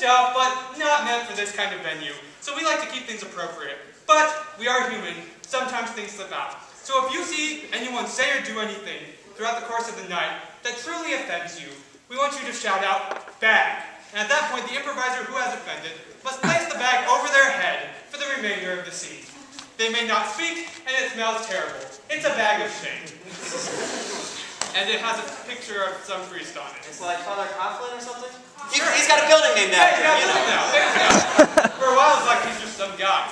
stuff, but not meant for this kind of venue. So we like to keep things appropriate. But we are human. Sometimes things slip out. So if you see anyone say or do anything throughout the course of the night that truly offends you, we want you to shout out, "Bag." And at that point, the improviser who has offended must place the bag over their head for the remainder of the scene. They may not speak, and it smells terrible. It's a bag of shame. And it has a picture of some priest on it. It's like Father Coughlin or something? Sure. He's got a building named after him, you know. For a while, it's like he's just some guy.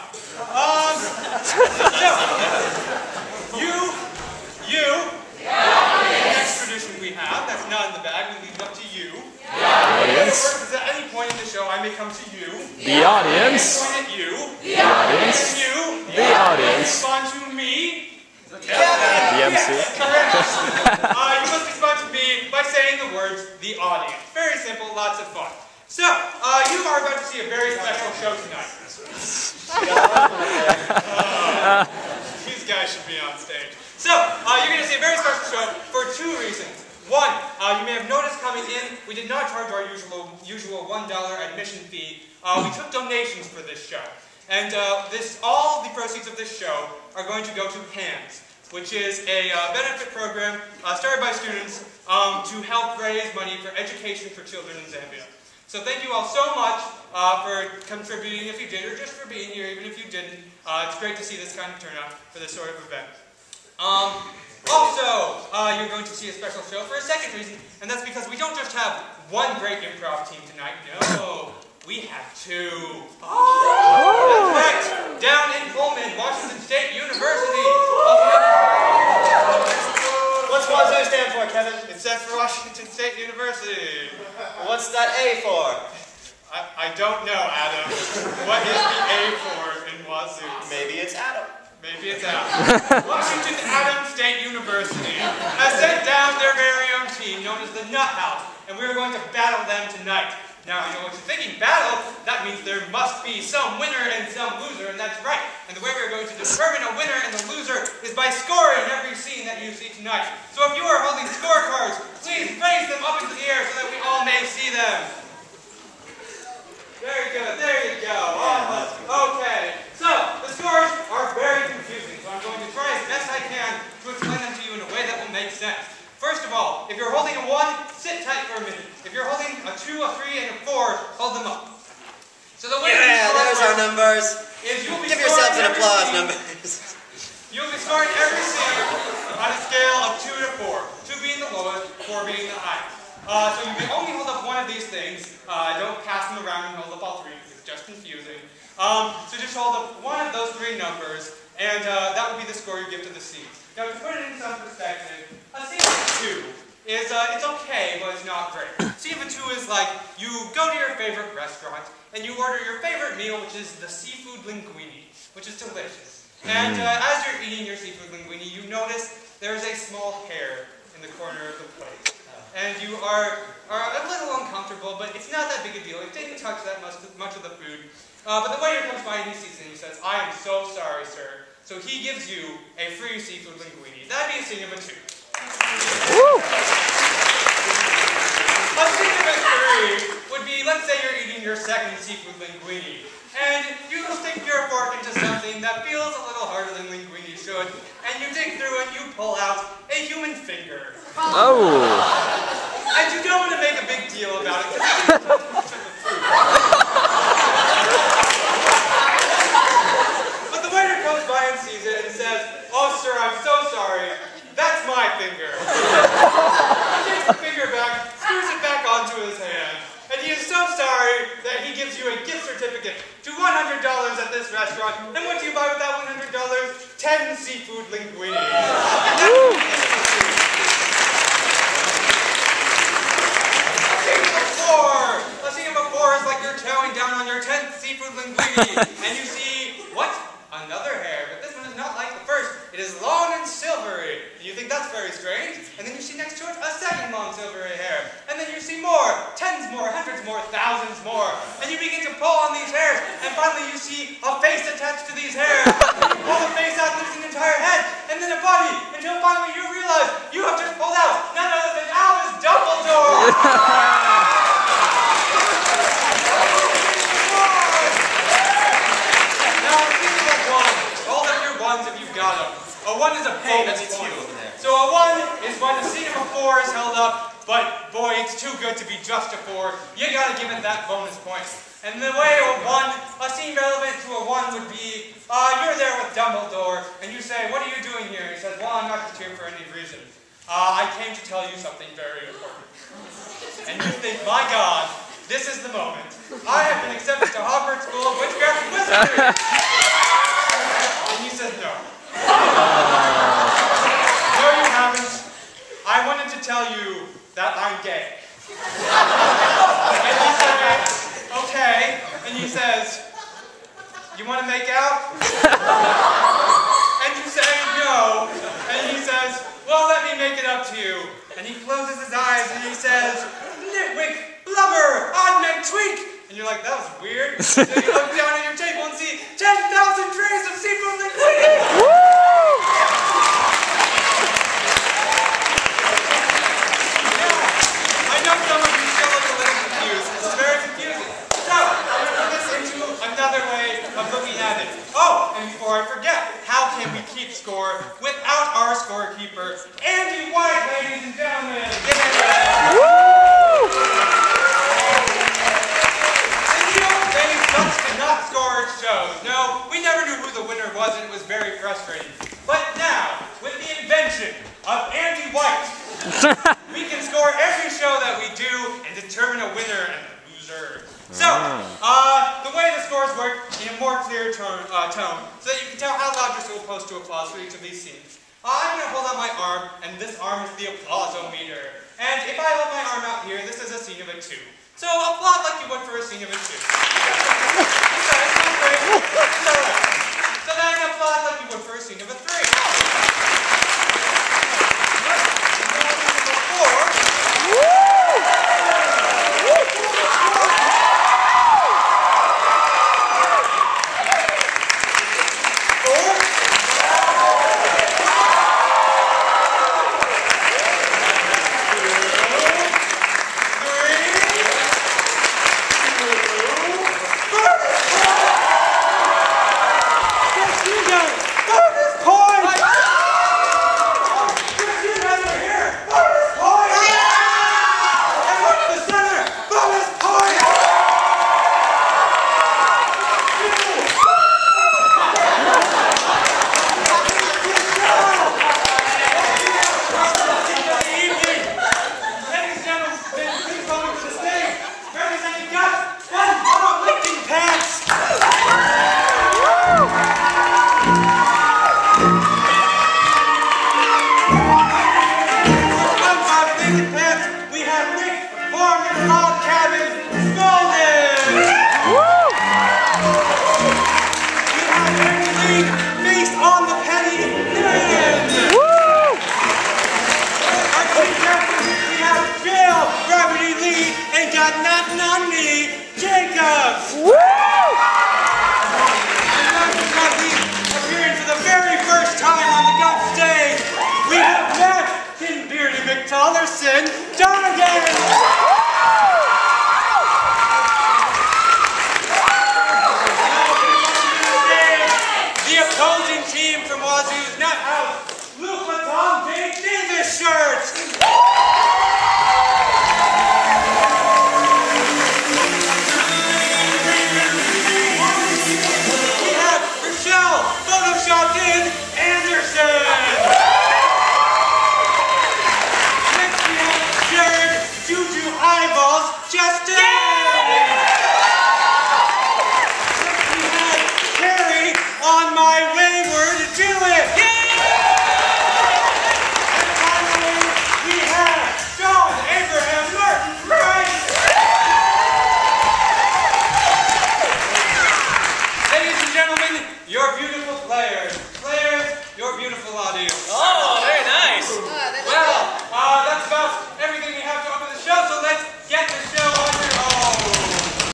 The next tradition we have, that's not in the bag, we leave it up to you. Because at any point in the show, I may come to you. The audience. Point at you. The audience. You. The audience. Respond to me. The MC. You must respond to me by saying the words, the audience. Very simple, lots of fun. So, you are about to see a very special show tonight. These guys should be on stage. So, you're going to see a very special show for two reasons. One, you may have noticed coming in, we did not charge our usual $1 admission fee. We took donations for this show. And all the proceeds of this show are going to go to HANDS, which is a benefit program started by students to help raise money for education for children in Zambia. So thank you all so much for contributing if you did, or just for being here even if you didn't. It's great to see this kind of turnout for this sort of event. Also, you're going to see a special show for a second reason, and that's because we don't just have one great improv team tonight. No, we have two. That's right. Down in Pullman, Washington State University. What's WAZU stand for, Kevin? It stands for Washington State University. What's that A for? I don't know, Adam. What is the A for in Wazoo? Maybe it's Adam. Maybe it's Adam. Washington Adams State University has sent down their very own team known as the Nut House, and we're going to battle them tonight. Now, you know what you're thinking, battle? That means there must be some winner and some loser, and that's right. And the way we're going to determine a winner and a loser is by scoring every scene that you see tonight. So if you are holding scorecards, please raise them up into the air so that we all may see them. Very good, there you go. Okay, so the scores are very confusing, so I'm going to try as best I can to explain them to you in a way that will make sense. First of all, if you're holding a 1, sit tight for a minute. If you're holding a 2, a 3, and a 4, hold them up. So the way there's our numbers. Is you'll be Give yourselves an applause, scene. numbers. You'll be scoring every scene on a scale of 2 to 4. 2 being the lowest, 4 being the highest. So you can only hold up one of these things. Don't pass them around and hold up all 3 because it's just confusing. So just hold up one of those 3 numbers, and that would be the score you give to the scene. Now to put it in some perspective, a scene of 2 is it's okay, but it's not great. Scene of 2 is like you go to your favorite restaurant and you order your favorite meal, which is the seafood linguine, which is delicious. And as you're eating your seafood linguine, you notice there's a small hair in the corner of the plate. And you are a little uncomfortable, but it's not that big a deal. It didn't touch that much of the food. But the waiter comes by and he sees it and he says, "I am so sorry, sir." So he gives you a free seafood linguine. That'd be a scene number 2. Woo! A scene number 3 would be, let's say you're eating your second seafood linguine, and you stick your fork into something that feels a little harder than linguine should, and you dig through and you pull out a human finger. Oh! And you don't want to make a big deal about it because it's too much of the food. But the waiter comes by and sees it and says, "Oh, sir, I'm so sorry. That's my finger." He takes the finger back, screws it back onto his hand, and he is so sorry that he gives you a gift certificate to $100 at this restaurant. And what do you buy with that $100? 10 seafood linguine. A scene of 4 is like you're chowing down on your 10th seafood linguine, and you see, what? Another hair. But this one is not like the first. It is long and silvery. And you think that's very strange. And then you see next to it a second long silvery hair. And then you see more. 10s more, 100s more, 1000s more. And you begin to pull on these hairs. And finally you see a face attached to these hairs. And you pull the face out and there's an entire head. And then a body. Until finally you realize you have just pulled out none other than Albus Dumbledore. 1 is a bonus point. So a 1 is when a scene of a 4 is held up, but boy, it's too good to be just a 4. You gotta give it that bonus point. And the way a scene relevant to a 1 would be, you're there with Dumbledore, and you say, what are you doing here? He says, well, I'm not just here for any reason. I came to tell you something very important. And you think, my God, this is the moment. I have been accepted to Hogwarts School of Witchcraft and Wizardry. And he says, no. No, you haven't. I wanted to tell you that I'm gay. And you say, okay. And he says, you want to make out? And you say, no. And he says, well, let me make it up to you. And he closes his eyes and he says, nitwick, blubber, oddman, tweak. And you're like, that was weird. So you look down at your table and see 10,000 trays of seafood liquid. I know some of you still look a little confused. This is very confusing. So, I'm going to put this into another way of looking at it. Oh, and before I forget, how can we keep score without our scorekeeper, Andy White, ladies and gentlemen? Give it up. And you know, they just could not score shows. No, we never knew who the winner was, and it was very frustrating. But now, with the invention of Andy White, we can score every show that we do and determine a winner and a loser. So, the way the scores work in a more clear tone, so that you can tell how loud you're supposed to applause for each of these scenes. I'm going to hold out my arm, and this arm is the applause-o-meter. And if I hold my arm out here, this is a scene of a 2. So applaud like you would for a scene of a 2. Okay, that's great. So then applaud like you would for a scene of a 3. Tollerson, Donegan! The opposing team from Wazoo's Nut House, Luke Tom Jake Davis shirts! We have Rochelle, photoshopped in Anderson! Juju eyeballs, Justin! We had Carrie on my wayward Jewett! And finally, we have John Abraham Martin Price! Ladies and gentlemen, your beautiful players. Players, your beautiful audience.